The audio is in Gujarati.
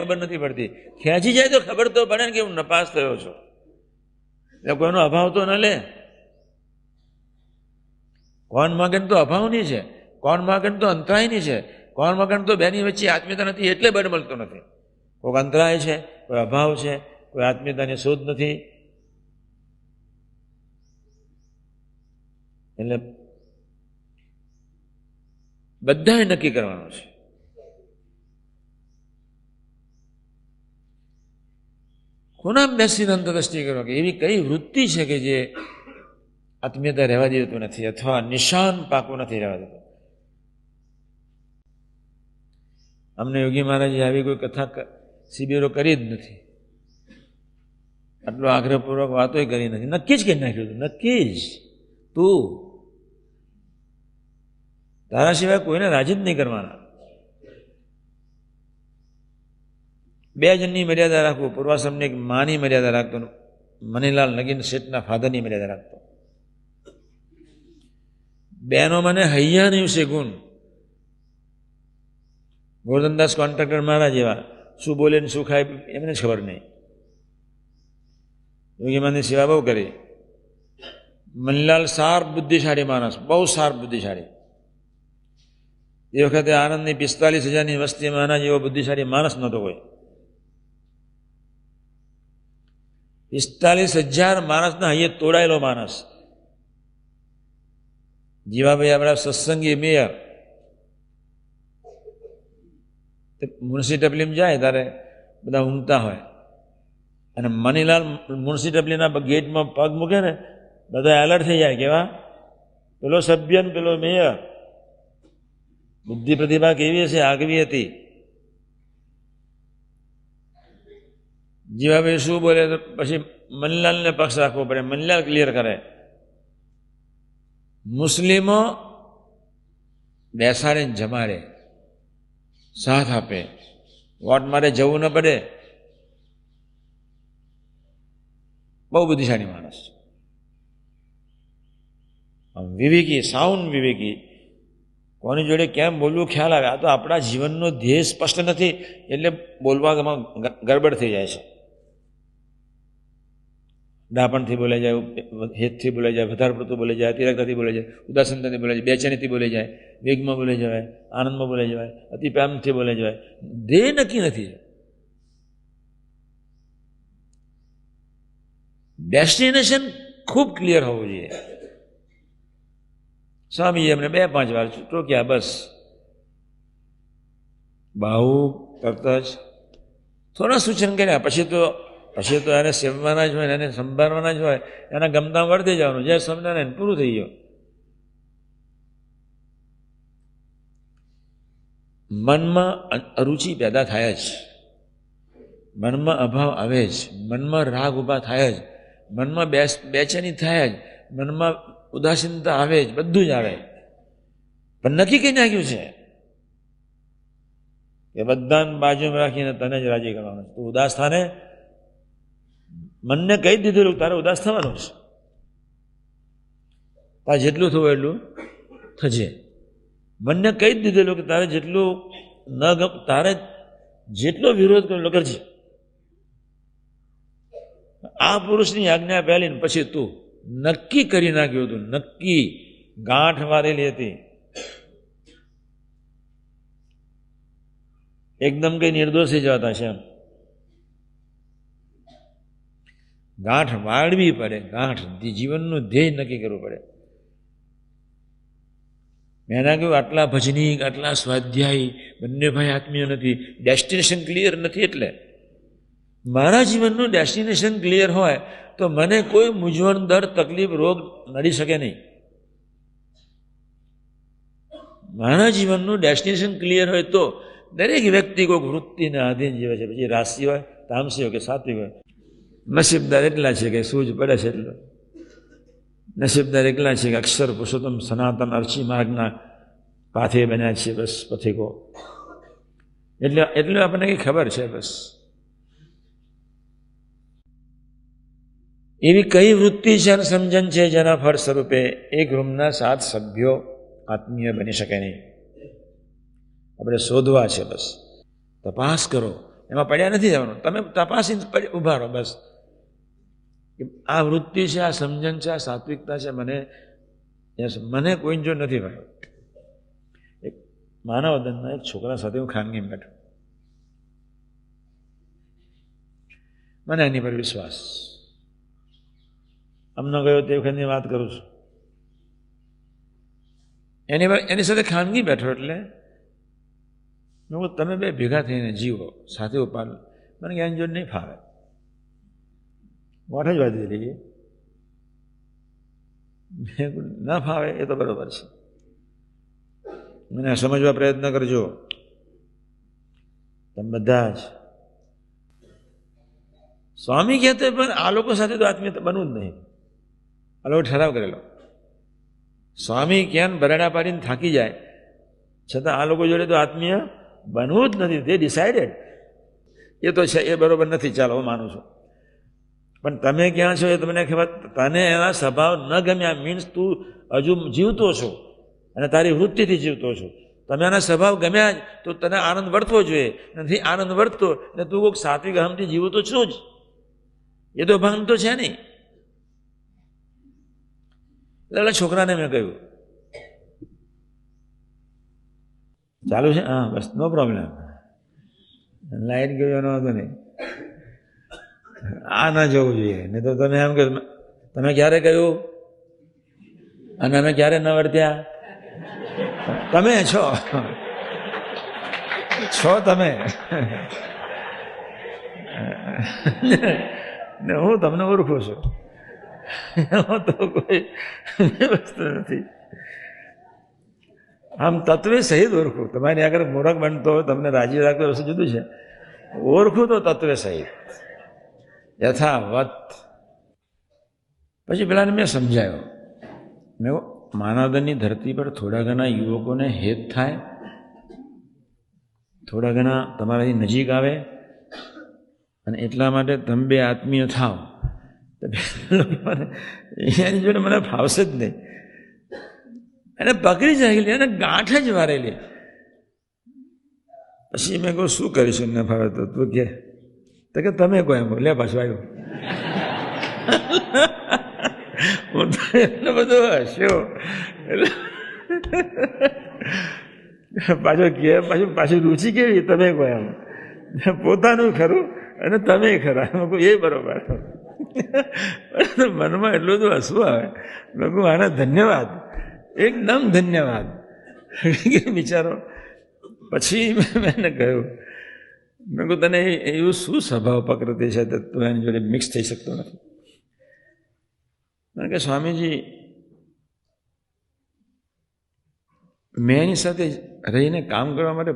ખબર નથી પડતી. ખેંચી જાય તો ખબર તો પડે ને કે હું નપાસ થયો છું. એટલે કોઈનો અભાવ તો ન લે. કોણ મગન તો અભાવની છે, કોણ મગન તો અંતરાયની છે, કોણ મગન તો બેની વચ્ચે આત્મીયતા નથી એટલે બળ મળતો નથી. કોઈક અંતરાય છે, કોઈ અભાવ છે, કોઈ આત્મીયતાની શોધ નથી. એટલે બધાએ નક્કી કરવાનું છે. કોના બેસીને અંતરદ્રષ્ટિ કરો કે એવી કઈ વૃત્તિ છે કે જે આત્મીયતા રહેવા દેતું નથી અથવા નિશાન પાકું નથી રહેવા દેતું. અમને યોગી મહારાજે આવી કોઈ કથા શિબિરો કરી જ નથી, આટલો આગ્રહપૂર્વક વાતો કરી નથી. નક્કી જ કરી નાખ્યું હતું, નક્કી જ તું તારા સિવાય કોઈને રાજી જ નહીં કરવાના. 2 જણની મર્યાદા રાખવું. પૂર્વાશ્રમની એક માની મર્યાદા રાખતો, મનીલાલ નગીન શેઠના ફાધરની મર્યાદા રાખતો. બેનો મને હૈયા નહીં છે ગુણ. ગોરધનદાસ કોન્ટ્રાક્ટર મારા જેવા, શું બોલે ને શું ખાય એમને જ ખબર નહીં. યોગીમાની સેવા બહુ કરી. મનીલાલ શાર્પ બુદ્ધિશાળી માણસ, બહુ શાર્પ બુદ્ધિશાળી. એ વખતે આનંદની 45,000ની વસ્તીમાં આના જેવો બુદ્ધિશાળી માણસ નહોતો કોઈ. 45,000 માણસના હૈયે તોડાયેલો માણસ. જીવાભાઈ આપણા સત્સંગી મેયર મુનશી ટપલીમાં જાય ત્યારે બધા ઊંઘતા હોય અને મનીલાલ મુનશી ટપલીના ગેટમાં પગ મૂકે ને બધા એલર્ટ થઈ જાય. કેવા? પેલો સભ્ય ને પેલો મેયર. બુદ્ધિ પ્રતિભા કેવી હશે, આગવી હતી. જીવાભાઈ શું બોલે તો પછી મનીલાલને પક્ષ રાખવો પડે. મનીલાલ ક્લિયર કરે. મુસ્લિમો બેસાડીને જમાડે, સાથ આપે, વોટ મારે જવું ન પડે. બહુ બુદ્ધિશાળી માણસ, વિવેકી, સાઉન્ડ વિવેકી. કોની જોડે કેમ બોલવું ખ્યાલ આવે. આ તો આપણા જીવનનો ધ્યેય સ્પષ્ટ નથી એટલે બોલવામાં ગડબડ થઈ જાય છે. ડાપણથી બોલાઈ જાય, હેતથી બોલાઈ જાય, વધારે પડતું બોલાઈ જાય, અતિરક્તથી બોલાઈ જાય, ઉદાસીનતાથી બોલાઈ જાય, બેચેનીથી બોલાઈ જાય, વેગમાં બોલાઈ જવાય, આનંદમાં બોલાઈ જવાય, અતિ પ્રેમથી બોલાઈ જવાય. ધ્યેય નક્કી નથી. ડેસ્ટિનેશન ખૂબ ક્લિયર હોવું જોઈએ. સ્વામીએ અમને 2-5 વાર ટોક્યા, બસ. બાહુ તરત જ થોડા સૂચન કર્યા, પછી તો એને સેવવાના જ હોય, એને સંભાળવાના જ હોય, એના ગમતા વળતી જવાનું. જય સ્વામિનારાયણ, પૂરું થઈ ગયું. મનમાં અરુચિ પેદા થાય જ, મનમાં અભાવ આવે જ, મનમાં રાગ ઊભા થાય જ, મનમાં બેચેની થાય જ, મનમાં ઉદાસીનતા આવે જ, બધું જ આવે. પણ નક્કી કઈ નાખ્યું છે કે બધાને બાજુમાં રાખીને તને જ રાજી કરવાનું. તું ઉદાસ થાને, મનને કહી દીધેલું તારે ઉદાસ થવાનું છે. તારે જેટલું થવું એટલું થજે. મનને કહી દીધેલું કે તારે જેટલું ન ગમ, તારે જેટલો વિરોધ કરેલો કરજે. આ પુરુષની આજ્ઞા પહેલી ને પછી તું નક્કી કરી નાખ્યું હતું, નક્કી ગાંઠ મારેલી હતી. એકદમ કઈ નિર્દોષ થઈ જવાતા છે. ગાંઠ વાળવી પડે, ગાંઠ જીવનનું ધ્યેય નક્કી કરવું પડે. મેં એના કહ્યું આટલા ભજનીક, આટલા સ્વાધ્યાયી, બંને ભાઈ આત્મીય નથી, ડેસ્ટિનેશન ક્લિયર નથી. એટલે મારા જીવનનું ડેસ્ટિનેશન ક્લિયર હોય તો મને કોઈ મૂંઝવણ, દર, તકલીફ, રોગ નડી શકે નહીં. મારા જીવનનું ડેસ્ટિનેશન ક્લિયર હોય તો દરેક વ્યક્તિ કોઈ વૃત્તિને આધીન જીવે છે. પછી રાશિ હોય, તામસી હોય કે સાત્વિક હોય. નસીબદાર એટલા છે કે સૂઝ પડે છે એટલો. નસીબદાર એટલા છે કે અક્ષર પુરુષોત્તમ સનાતન અર્ચી માર્ગના પાથે બન્યા છે. બસ પથિકો એટલે આપણને કંઈ ખબર છે. બસ એવી કઈ વૃત્તિ છે અને સમજણ છે જેના ફળ સ્વરૂપે એક રૂમના 7 સભ્યો આત્મીય બની શકે નહીં. આપણે શોધવા છે. બસ તપાસ કરો, એમાં પડ્યા નથી જવાનું. તમે તપાસીને ઊભા રહો બસ. આ વૃત્તિ છે, આ સમજણ છે, આ સાત્વિકતા છે, મને કોઈ જો નથી ભાઈ. એક માનવદનના એક છોકરા સાથે હું ખાનગી બેઠો, મને એની પર વિશ્વાસ, અમને ગયો તે વખતની વાત કરું છું. એની સાથે ખાનગી બેઠો એટલે તમે બે ભેગા થઈને જીવો, સાથે ઉપાડ. મને જ્ઞાન જોડ નહીં ફાવે, વાઠ જ વાંધી રહીએ. ના ફાવે એ તો બરોબર છે, મને સમજવા પ્રયત્ન કરજો તમે બધા જ. સ્વામી કહેતો પણ આ લોકો સાથે તો આત્મીયતા બનવું જ નહીં. આ લોકો ઠરાવ કરેલો. સ્વામી ક્યાં બરાડા પાડીને થાકી જાય છતાં આ લોકો જોડે તો આત્મીય બનવું જ નથી. તે ડિસાઇડેડ. એ તો છે, એ બરોબર નથી, ચાલો હું માનું છું. પણ તમે ક્યાં છો એ તમને ખબર. તને એના સ્વભાવ ન ગમ્યા મીન્સ તું હજુ જીવતો છો અને તારી વૃત્તિથી જીવતો છો. તમે એના સ્વભાવ ગમ્યા જ તો તને આનંદ વર્તવો જોઈએ. નથી આનંદ વર્તતો અને તું કોઈક સાત્વિક અહમથી જીવતો છું જ. એ તો ભાન તો છે નહીં. એટલે છોકરાને મેં કહ્યું ચાલુ છે, હા બસ નો પ્રોબ્લેમ. લાઈટ ગયો એનો હતો નહીં. આ ના જવું જોઈએ. નહીં તો તમે એમ કે તમે ક્યારે કહ્યું અને અમે ક્યારે ન વર્ત્યા. તમે છો તમે ને હું તમને ઓળખું છું. એમાં તો કોઈ વસ્તુ નથી. આમ તત્વે સહિત ઓળખું. તમારી આગળ મૂરખ બનતો હોય, તમને રાજી રાખતો વસ્તુ જુદું છે. ઓળખું તો તત્વે સહિત યથાવત. પછી પેલાને મેં સમજાયો, મેં માનવદનની ધરતી પર થોડા ઘણા યુવકોને હેત થાય, થોડા ઘણા તમારાથી નજીક આવે અને એટલા માટે તમે બે આત્મીય થાવ. એની જોડે મને ફાવશે જ નહીં. એને પકડી જાયેલી, એને ગાંઠ જ વારેલી. પછી મેં કહું શું કરીશું ન ફાવે તો તું કે તમે કહો એમ. લે પાછું આવ્યું. હું તો એટલો બધો હસ્યો. પાછું રુચિ કેવી, તમે કહો એમ. પોતાનું ખરું અને તમે ખરા. એ બરોબર. મનમાં એટલું બધું હસવું આવે. મેં કહું આના ધન્યવાદ, એકદમ ધન્યવાદ. વિચારો. પછી મેં એને કહ્યું, મેં કહું તને એવું શું સ્વભાવ પ્રકૃતિ છે તું એની જોડે મિક્સ થઈ શકતો નથી. કારણ કે સ્વામીજી મેં એની સાથે રહીને કામ કરવા માટે